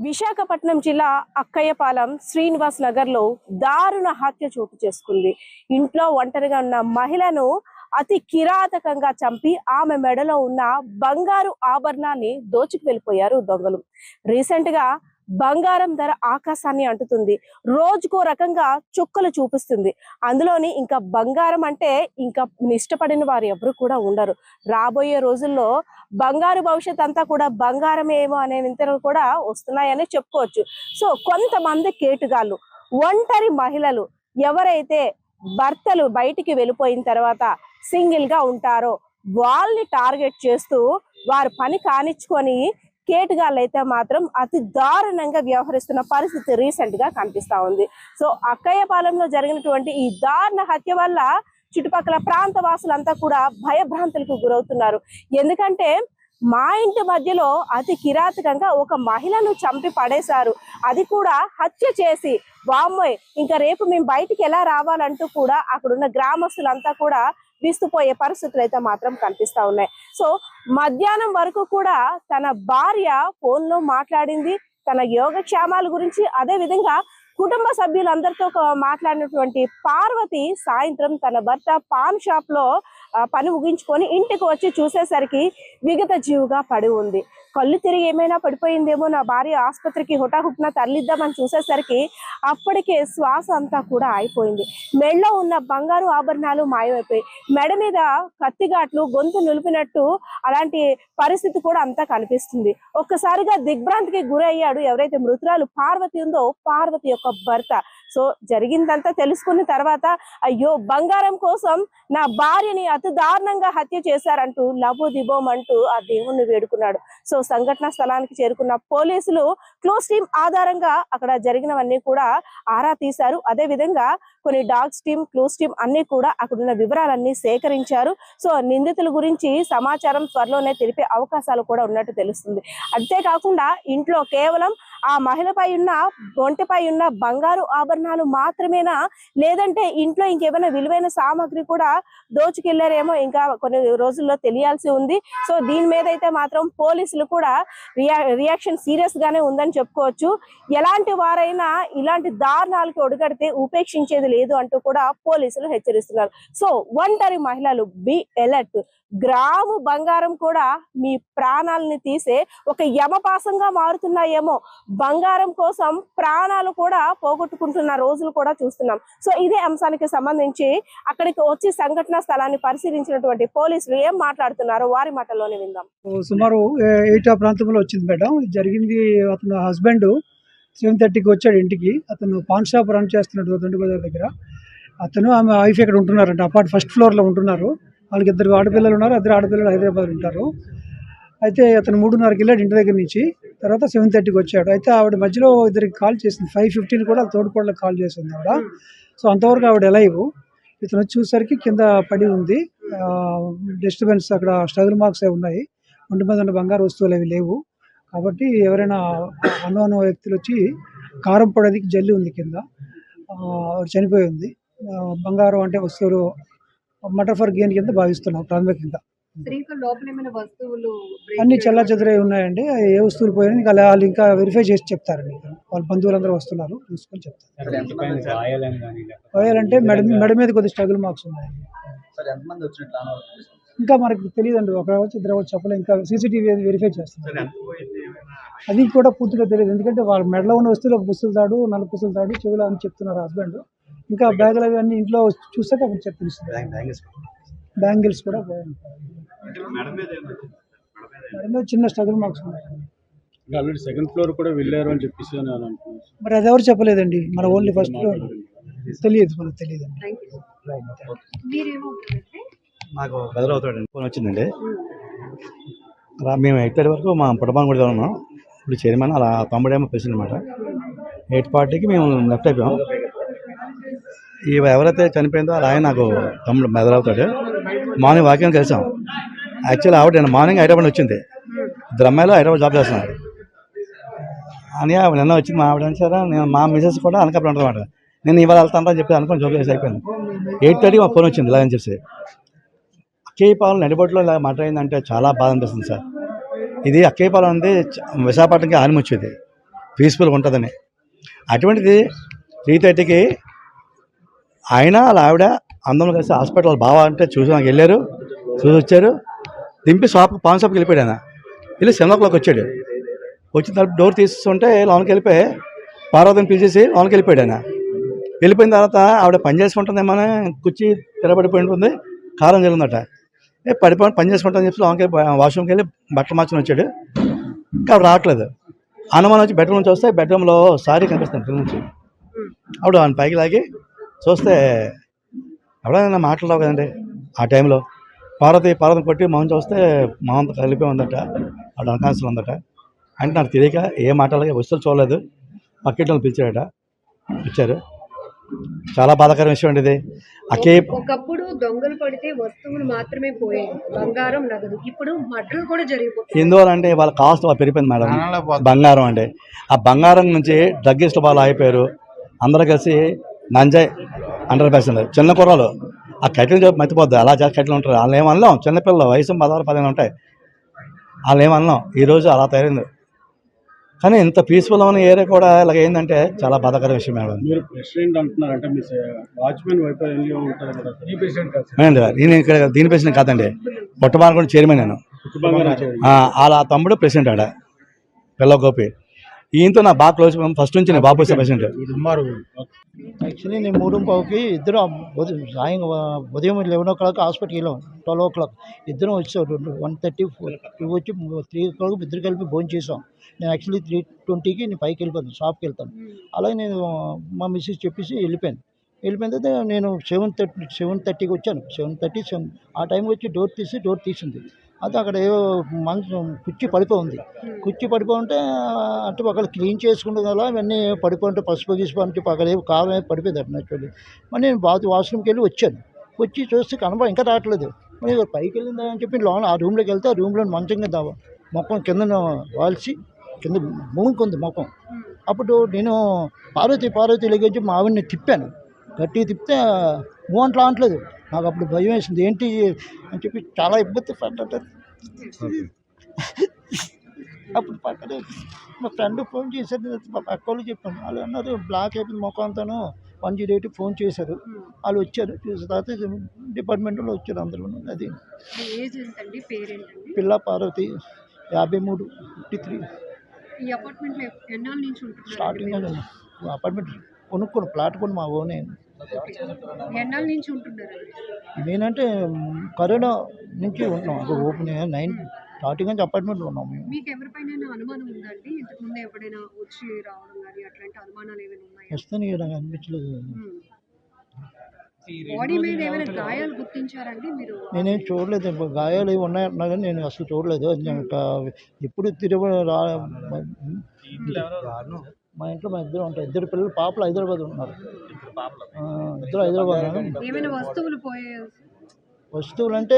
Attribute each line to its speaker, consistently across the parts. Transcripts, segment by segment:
Speaker 1: విశాఖపట్నం జిల్లా అక్కయ్యపాలెం శ్రీనివాస్ నగర్ లో దారుణ హత్య చోటు చేసుకుంది. ఇంట్లో ఒంటరిగా ఉన్న మహిళను అతి కిరాతకంగా చంపి ఆమె మెడలో ఉన్న బంగారు ఆభరణాన్ని దోచుకు వెళ్ళిపోయారు దొంగలు. రీసెంట్ గా బంగారం ధర ఆకాశాన్ని అంటుతుంది. రోజుకో రకంగా చుక్కలు చూపిస్తుంది. అందులోని ఇంకా బంగారం అంటే ఇంకా ఇష్టపడిన వారు ఎవరు కూడా ఉండరు. రాబోయే రోజుల్లో బంగారు భవిష్యత్ అంతా కూడా బంగారమేమో అనే వింతలు కూడా వస్తున్నాయని చెప్పుకోవచ్చు. సో కొంతమంది కేటుగాళ్ళు, ఒంటరి మహిళలు ఎవరైతే భర్తలు బయటికి వెళ్ళిపోయిన తర్వాత సింగిల్ గా ఉంటారో వాళ్ళని టార్గెట్ చేస్తూ వారు పని కానిచ్చుకొని కేటుగాళ్ళు అయితే మాత్రం అతి దారుణంగా వ్యవహరిస్తున్న పరిస్థితి రీసెంట్ గా కనిపిస్తా ఉంది. సో అక్కయ్యపాలెంలో జరిగినటువంటి ఈ దారుణ హత్య వల్ల చుట్టుపక్కల ప్రాంత వాసులంతా కూడా భయభ్రాంతులకు గురవుతున్నారు. ఎందుకంటే మా ఇంటి మధ్యలో అతి కిరాతకంగా ఒక మహిళను చంపి పడేశారు, అది కూడా హత్య చేసి. వామ్మోయ్, ఇంకా రేపు మేము బయటికి ఎలా రావాలంటూ కూడా అక్కడున్న గ్రామస్తులంతా కూడా విస్తుపోయే పరిస్థితులు అయితే మాత్రం కనిపిస్తా ఉన్నాయి. సో మధ్యాహ్నం వరకు కూడా తన భార్య ఫోన్ లో మాట్లాడింది తన యోగక్షేమాల గురించి. అదే విధంగా కుటుంబ సభ్యులందరితో మాట్లాడినటువంటి పార్వతి సాయంత్రం తన భర్త పాన్ షాప్ లో పని ముగించుకొని ఇంటికి వచ్చి చూసేసరికి విగత జీవుగా పడి ఉంది. కళ్ళు తిరిగి ఏమైనా పడిపోయిందేమో, నా భార్య ఆసుపత్రికి హుటాహుటిన తరలిద్దామని చూసేసరికి అప్పటికే శ్వాస అంతా కూడా అయిపోయింది. మెడలో ఉన్న బంగారు ఆభరణాలు మాయమైపోయి, మెడ మీద కత్తిగాట్లు గొంతు నిలిపినట్టు అలాంటి పరిస్థితి కూడా అంతా కనిపిస్తుంది. ఒక్కసారిగా దిగ్భ్రాంతికి గురయ్యాడు ఎవరైతే మృతురాలు పార్వతి ఉందో, పార్వతి యొక్క భర్త. సో జరిగిందంతా తెలుసుకున్న తర్వాత అయ్యో బంగారం కోసం నా భార్యని అతి దారుణంగా హత్య చేశారంటూ లబోదిబోం అంటూ ఆ దేవుణ్ణి వేడుకున్నాడు. సో సంఘటన స్థలానికి చేరుకున్న పోలీసులు క్లోజ్ టీమ్ ఆధారంగా అక్కడ జరిగినవన్నీ కూడా ఆరా తీశారు. అదే విధంగా కొన్ని డాగ్స్ టీమ్, క్లోజ్ టీమ్ అన్ని కూడా అక్కడున్న వివరాలన్నీ సేకరించారు. సో నిందితుల గురించి సమాచారం త్వరలోనే తెలిపే అవకాశాలు కూడా ఉన్నట్టు తెలుస్తుంది. అంతేకాకుండా ఇంట్లో కేవలం ఆ మహిళపై ఉన్న ఒంటిపై ఉన్న బంగారు ఆభరణాలు మాత్రమేనా, లేదంటే ఇంట్లో ఇంకేమైనా విలువైన సామాగ్రి కూడా దోచుకెళ్లారేమో ఇంకా కొన్ని రోజుల్లో తెలియాల్సి ఉంది. సో దీని మీద అయితే మాత్రం పోలీసులు కూడా రియాక్షన్ సీరియస్ గానే ఉందని చెప్పుకోవచ్చు. ఎలాంటి వారైనా ఇలాంటి దారుణాలకు ఒడిగడితే ఉపేక్షించేది లేదు అంటూ కూడా పోలీసులు హెచ్చరిస్తున్నారు. సో ఒంటరి మహిళలు బి అలర్ట్. గ్రాము బంగారం కూడా మీ ప్రాణాలని తీసే ఒక యమపాసంగా మారుతున్నాయేమో. బంగారం కోసం ప్రాణాలు కూడా పోగొట్టుకుంటున్న రోజులు కూడా చూస్తున్నాం. సో ఇదే అంశానికి సంబంధించి అక్కడికి వచ్చి సంఘటనా స్థలాన్ని పరిశీలించినటువంటి పోలీసులు ఏం మాట్లాడుతున్నారో వారి మాటల్లోనే విందాం.
Speaker 2: సుమారు 8 ఆ ప్రాంతంలో వచ్చింది మేడం. జరిగింది, అతను హస్బెండ్ 7:30కి వచ్చాడు ఇంటికి. అతను పాన్ షాప్ రన్ చేస్తున్నాడు దొండ బజార్ దగ్గర. అతను ఆమె వైఫ్ ఇక్కడ ఉంటున్నారంట, ఫస్ట్ ఫ్లోర్లో ఉంటున్నారు. వాళ్ళకి 2 ఆడపిల్లలు ఉన్నారు. 2 ఆడపిల్లలు హైదరాబాద్ ఉంటారు. అయితే అతను 3:30కి వెళ్ళాడు ఇంటి దగ్గర నుంచి. తర్వాత 7:30కి వచ్చాడు. అయితే ఆవిడ మధ్యలో ఇద్దరికి కాల్ చేసింది. 5:15 కూడా తోడుకోళ్ళకి కాల్ చేసింది ఆవిడ. సో అంతవరకు ఆవిడ లైవ్. ఇతను వచ్చి చూసరికి కింద పడి ఉంది. డిస్టర్బెన్స్, అక్కడ స్ట్రగుల్ మార్క్స్ ఉన్నాయి. ఒంటి మీద ఉన్న బంగారు వస్తువులు అవి లేవు. కాబట్టి ఎవరైనా అన్నోన్ వ్యక్తులు వచ్చి కారం పొడది జల్లి ఉంది కింద, చనిపోయి ఉంది. బంగారం అంటే వస్తువులు మటర్ ఫర్ గెయిన్ కింద భావిస్తున్నాం ప్రాథమికంగా. అన్ని చల్లా చెదరై ఉన్నాయండి. ఏ వస్తువులు పోయినా ఇంకా వాళ్ళు ఇంకా వెరిఫై చేసి చెప్తారండి. వాళ్ళ బంధువులందరూ వస్తున్నారు, చూసుకొని చెప్తారు. గాయాలంటే మెడ మీద కొద్ది స్ట్రగుల్ మార్క్స్ ఉన్నాయి. ఇంకా మనకు తెలియదండి, ఒక వచ్చి ఇద్దరు వచ్చి చెప్పలేదు. ఇంకా సీసీటీవీ వెరిఫై చేస్తున్నారు. అది కూడా పూర్తిగా తెలియదు, ఎందుకంటే వాళ్ళ మెడలో ఉన్న వస్తువులు ఒక పుస్తులు తాడు, 4 పుస్తులు తాడు, చెవులు అని చెప్తున్నారు హస్బెండ్. ఇంకా బ్యాగులు అవి అన్ని ఇంట్లో చూసాక అప్పుడు తెలుస్తుంది. బ్యాంగిల్స్ కూడా మేడం మీద చిన్న స్ట్రగుల్ మార్క్స్ ఉన్నాయి.
Speaker 3: సెకండ్ ఫ్లోర్ కూడా వెళ్ళారు అని చెప్పేసి
Speaker 2: మరి అది ఎవరు చెప్పలేదండి. మన ఓన్లీ ఫస్ట్ ఫ్లోర్ తెలియదు, మనకు తెలియదు.
Speaker 4: నాకు బెదర్ అవుతాడండి ఫోన్ వచ్చిందండి. మేము 8:30 వరకు మా పుట్టబాన్ కూడా ఉన్నాం. ఇప్పుడు చైర్మన్ అలా తమ్ముడేమో ప్రెసిడెంట్ అనమాట. 8:40కి మేము లెఫ్ట్ అయిపోయాం. ఎవరైతే చనిపోయిందో అలా ఆయన నాకు తమ్ముడు బెదర్ అవుతాడు. మార్నింగ్ వాకింగ్ కలిసాం. యాక్చువల్లీ ఆవిడ నేను మార్నింగ్ హైదరాబాద్ వచ్చింది. ఇద్దరు అమ్మాయిలు హైదరాబాద్ జాబ్ చేస్తున్నారు అని ఆవిడ నిన్న వచ్చింది. మా ఆవిడ సరే, నేను మా మిసెస్ కూడా అనకాపల్లి ఉంటారన్నమాట. నేను ఇవాళ వెళ్తాను అని చెప్పి అనుకుని జాబ్ చేసి అయిపోయింది. 8:30 మా ఫోన్ వచ్చింది ఇలా అని చెప్పి. అక్కయ్యపాలెం నడిబొట్టులో ఇలా మాట్లాడిందంటే చాలా బాధ అనిపిస్తుంది సార్. ఇది అక్కయ్యపాలెం అనేది విశాఖపట్నంకి ఆనిముచ్చేది. పీస్ఫుల్గా ఉంటుందని. అటువంటిది 3:30కి ఆయన వాళ్ళ ఆవిడ అందరం కలిసి హాస్పిటల్ బావ అంటే చూసి నాకు వెళ్ళారు, చూసి వచ్చారు, దింపి పాన్ షాప్కి వెళ్ళిపోయాడు. ఆయన వెళ్ళి 7 o'clock వచ్చాడు. వచ్చిన తర్వాత డోర్ తీస్తుంటే లోనికి వెళ్ళిపోయి పార్వతిని పిలిచేసి లోనికి వెళ్ళిపోయాడు. ఆయన వెళ్ళిపోయిన తర్వాత ఆవిడ పని చేసుకుంటుందేమో కుర్చీ తిరబడిపోయి ఉంటుంది, కారం జరిగిందట. పని చేసుకుంటామని చెప్పి లోనికి వాష్రూమ్కి వెళ్ళి బట్టలు మార్చుని వచ్చాడు. ఇంకా ఆవిడ రావట్లేదు. అనుమానం వచ్చి బెడ్రూమ్ నుంచి వస్తే బెడ్రూమ్లో సారీ కనిపిస్తుంది కింద నుంచి. ఆవిడ ఆయన పైకి లాగి చూస్తే ఎవడైనా మాట్లాడవు కదండి. ఆ టైంలో పార్వతి కొట్టి మౌన్ చూస్తే మౌన్ కలిపి ఉందట, ఆవిడ అన్కాన్షియస్ ఉందట. అంటే నాకు తెలియక ఏ మాట్లాడగా వస్తువులు చూడలేదు, పక్కింటి పిలిచాడట, ఇచ్చారు. చాలా బాధాకరం విషయం అండి ఇది.
Speaker 5: ఒకప్పుడు దొంగలు పడితే వస్తువులు మాత్రమే పోయాయి, బంగారం నగదు. ఇప్పుడు మర్డర్లు కూడా జరిగిపోతాయి.
Speaker 4: ఎందువల్లంటే వాళ్ళ కాస్ట్ పెరిగిపోయింది మేడం. బంగారం అంటే ఆ బంగారం నుంచి డ్రగ్గిస్ట్ వాళ్ళు అయిపోయారు. అందరూ కలిసి నంజాయ్ 100%. చిన్న కుర్రాలు ఆ కట్టెలు చెప్పి మర్చిపోద్ది, అలా కట్టెలు ఉంటారు. వాళ్ళు ఏమనలేం, చిన్నపిల్లలు వయసు 16-15 ఉంటాయి, వాళ్ళు ఏమనలేం. ఈరోజు అలా తయారైంది. కానీ ఇంత పీస్ఫుల్ ఉన్న ఏరియా కూడా ఇలాగ ఏంటంటే చాలా బాధాకర విషయం మేడం.
Speaker 3: మీరు ప్రెసిడెంట్ అంటున్నారంటే మీ వాచ్మెన్ వైపు వెళ్ళి ఉంటారు కదా, ఈ ప్రెసిడెంట్ కాదు
Speaker 4: నేను ఇక్కడ దీని ప్రెసిడెంట్ కాదండి, పుట్టబాన్ కూడా చైర్మన్ నేను. వాళ్ళ తమ్ముడు ప్రెసిడెంట్ ఆడ పిల్ల గోపి. ఈయనతో నా బాగా క్లోజ్, ఫస్ట్ నుంచి నేను బాబు ప్రెసిడెంట్.
Speaker 6: యాక్చువల్లీ నేను 3:15కి ఇద్దరు ఉదయం 11 o'clock హాస్పిటల్కి వెళ్ళాం. 12 o'clock ఇద్దరం వచ్చాం. 1:30 2 వచ్చి 3 o'clock ఇద్దరు కలిపి భోజనం చేసాం. నేను యాక్చువల్లీ 3:20కి నేను పైకి వెళ్ళిపోతాను, షాప్కి వెళ్తాను. అలాగే నేను మా మిస్సెస్ చెప్పేసి వెళ్ళిపోయిన తర్వాత నేను 7:30కి వచ్చాను. 7:30 ఆ టైంకి వచ్చి డోర్ తీసింది. అయితే అక్కడ ఏవో కుర్చీ పడిపోయింది. కుర్చీ పడిపోయింటే అంటే ఒకళ్ళు క్లీన్ చేసుకుంటే కదా ఇవన్నీ పడిపోయింటే పసుపు గిసుపు అని చెప్పి అక్కడ ఏవో కావే పడిపోయింది అట్లా యాక్చువల్లీ. మరి నేను వాష్రూమ్కి వెళ్ళి వచ్చాను. వచ్చి చూస్తే ఇంకా రావట్లేదు. మరి పైకి వెళ్ళిందా అని చెప్పి లోన ఆ రూమ్లోకి వెళ్తే ఆ రూమ్లో మంచం కింద మొఖం కింద వాల్చి కింద మూనుకుంది ముఖం. అప్పుడు నేను పార్వతి లెగించి మా ఆవిడని తిప్పాను. గట్టిగా తిప్పితే మూవంట్లో అనట్లేదు. నాకు అప్పుడు భయం వేసింది, ఏంటి అని చెప్పి చాలా ఇబ్బంది పడ్డా. అప్పుడు పక్కన మా ఫ్రెండ్ ఫోన్ చేశారు, మా పక్క వాళ్ళు చెప్పాను. వాళ్ళు అన్నారు బ్లాక్ అయిపోయింది ముఖం అంతాను. 108కి ఫోన్ చేశారు. వాళ్ళు వచ్చారు. చూసిన తర్వాత డిపార్ట్మెంట్లో వచ్చారు అందరూ. అది పిల్ల పార్వతి 53 53.
Speaker 5: ఈ అపార్ట్మెంట్లో ఎన్నాళ్ళ నుంచి ఉంటున్నారు?
Speaker 6: స్టార్టింగ్ అపార్ట్మెంట్ కొనుక్కోను, ప్లాట్ కొని మా ఓనే.
Speaker 5: ఎన్నాళ్ళ నుంచి ఉంటున్నారు?
Speaker 6: నేనంటే కరోనా నుంచి ఉంటున్నాం. అది ఓపెన్ 9 స్టార్టింగ్ నుంచి అపార్ట్మెంట్లో ఉన్నాం మేము.
Speaker 5: మీకు ఎవరిపైన అనుమానం ఉందండి? ఇంతకుముందు ఎప్పుడైనా వచ్చి రావడం కానీ అట్లాంటి అనుమానాలు ఏమైనా ఉన్నాయా?
Speaker 6: వస్తాను నాకు అనిపించలేదు.
Speaker 5: బాడీ మీద ఏమైనా గాయాలు గుర్తించారండి మీరు?
Speaker 6: నేనేం చూడలేదు. గాయాలు ఏమి ఉన్నాయంటున్నా కానీ నేను అసలు చూడలేదు. ఎప్పుడు మా ఇంట్లో మా ఇద్దరు ఉంటాయి. ఇద్దరు పిల్లలు పాపలు హైదరాబాద్ ఉన్నారు. ఇద్దరు హైదరాబాద్.
Speaker 5: ఏమైనా వస్తువులు పోయాయి?
Speaker 6: వస్తువులు అంటే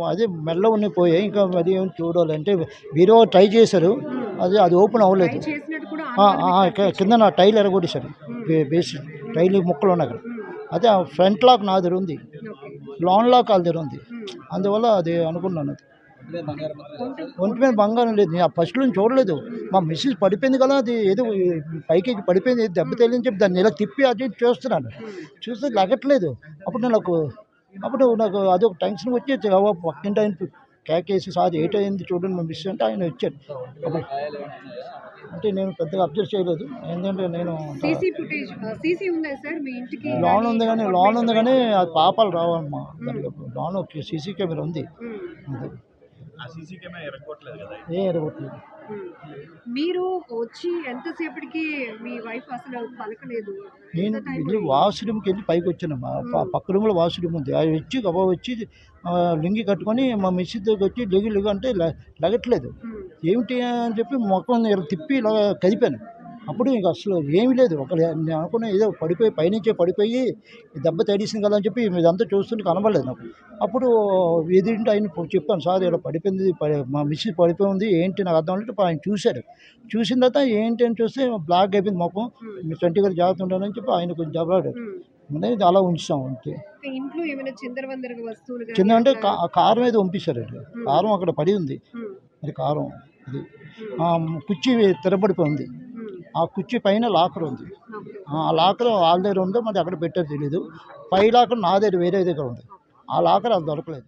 Speaker 6: అదే మెల్ల ఉన్నాయి పోయాయి. ఇంకా అది ఏమి చూడాలి అంటే బీరో ట్రై చేశారు, అది ఓపెన్ అవ్వలేదు. కింద నా టైల్ ఎరగొట్టేశారు. బేస్ టైల్ ముక్కలు ఉన్నాయి అక్కడ. అదే ఫ్రంట్ లాక్ నా దగ్గర ఉంది, లాన్ లాక్ వాళ్ళ దగ్గర ఉంది. అందువల్ల అది అనుకున్నాను. అది ఒంటి మీద బంగారం లేదు. నేను ఫస్ట్ నుంచి చూడలేదు. మా మిస్సెస్ పడిపోయింది కదా, అది ఏదో పైకి పడిపోయింది, దెబ్బ తెలియని చెప్పి దాన్ని ఇలా తిప్పి అది చూస్తున్నాను. చూస్తే లగట్లేదు. అప్పుడు నాకు అదొక టెన్షన్ వచ్చి పక్కింటి ఆయన కేకేసి సార్ ఏట్ అయింది చూడండి మా మిస్ అంటే ఆయన వచ్చాడు. అంటే నేను పెద్దగా అబ్జర్వ్ చేయలేదు, ఎందుకంటే నేను లోన్ ఉంది కానీ అది పాపాలు రావమ్మా. దానికి లోన్ సీసీ కెమెరా ఉంది. ఎరగొట్టలేదు.
Speaker 5: మీరు వచ్చి ఎంతసేపటికి మీ వైఫ్ అసలు పలకలేదు?
Speaker 6: నేను వెళ్ళి వాష్రూమ్కి వెళ్ళి పైకి వచ్చాను. పక్క రూమ్లో వాష్రూమ్ ఉంది. అది వచ్చి గబా వచ్చి లింగి కట్టుకొని మా మిస్సెస్ దగ్గర వచ్చి లెగు అంటే లగట్లేదు. ఏమిటి అని చెప్పి మొక్కని తిప్పి ఇలా కదిపాను. అప్పుడు ఇంక అసలు ఏమీ లేదు. నేను అనుకున్నా ఏదో పైనుంచే పడిపోయి దెబ్బ తడిసింది కదా అని చెప్పి ఇదంతా చూస్తుంటే కనబడలేదు నాకు. అప్పుడు ఎదురింటి ఆయన చెప్పాను, సార్ ఇలా పడిపోయింది, మా మిస్సెస్ పడిపోయింది, ఏంటి నాకు అర్థం అంటే ఆయన చూశారు. చూసిన తర్వాత ఏంటి అని చూస్తే బ్లాక్ అయిపోయింది మొత్తం. మీ 20 గారు జాగ్రత్త ఉండాలని చెప్పి ఆయన కొంచెం దెబ్బలాడారు. అలా ఉంచాం అంతే. చిన్న అంటే కారం మీద పంపిస్తారండి. కారం అక్కడ పడి ఉంది. అది కారం అది కుర్చీ తిరబడిపోయింది. ఆ కుర్చీ పైన లాకర్ ఉంది. ఆ లాకర్ వాళ్ళ దగ్గర ఉందో మరి అక్కడ పెట్టారు తెలీదు. పై లాకర్ నా దగ్గర వేరే దగ్గర ఉంది. ఆ లాకర్ అది దొరకలేదు.